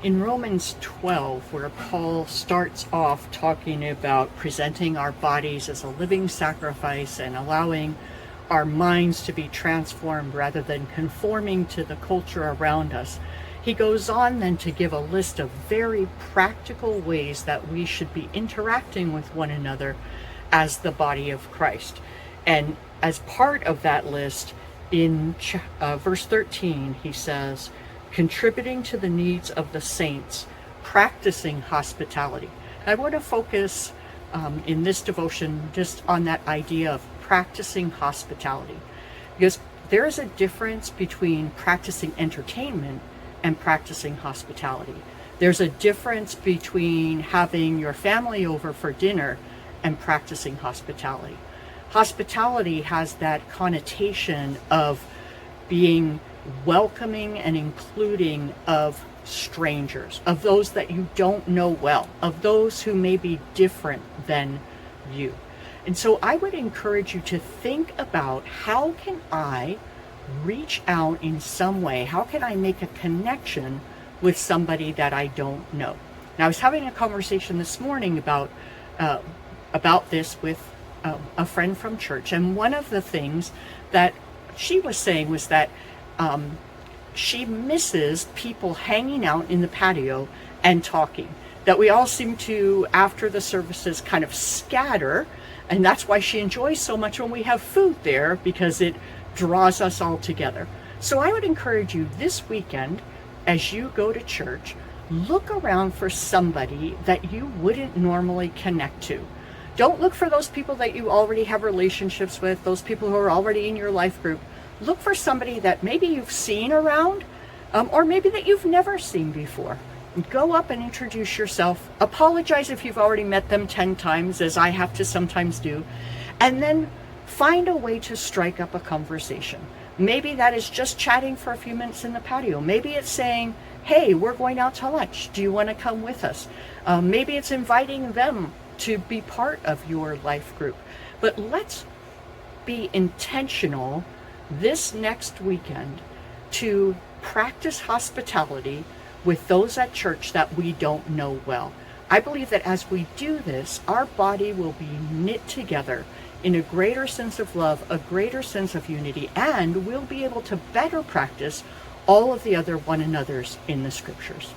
In Romans 12, where Paul starts off talking about presenting our bodies as a living sacrifice and allowing our minds to be transformed rather than conforming to the culture around us, he goes on then to give a list of very practical ways that we should be interacting with one another as the body of Christ. And as part of that list, in verse 13, he says, contributing to the needs of the saints, practicing hospitality. I want to focus in this devotion just on that idea of practicing hospitality, because there is a difference between practicing entertainment and practicing hospitality. There's a difference between having your family over for dinner and practicing hospitality. Hospitality has that connotation of being welcoming and including of strangers, of those that you don't know well, of those who may be different than you. And so I would encourage you to think about, how can I reach out in some way? How can I make a connection with somebody that I don't know? Now, I was having a conversation this morning about this with a friend from church, and one of the things that she was saying was that she misses people hanging out in the patio and talking. That we all seem to, after the services, kind of scatter, and that's why she enjoys so much when we have food there, because it draws us all together. So I would encourage you this weekend, as you go to church, look around for somebody that you wouldn't normally connect to. Don't look for those people that you already have relationships with, those people who are already in your life group. Look for somebody that maybe you've seen around, or maybe that you've never seen before. Go up and introduce yourself. Apologize if you've already met them 10 times, as I have to sometimes do. And then find a way to strike up a conversation. Maybe that is just chatting for a few minutes in the patio. Maybe it's saying, hey, we're going out to lunch. Do you want to come with us? Maybe it's inviting them to be part of your life group. But let's be intentional this next weekend to practice hospitality with those at church that we don't know well. I believe that as we do this, our body will be knit together in a greater sense of love, a greater sense of unity, and we'll be able to better practice all of the other one another's in the scriptures.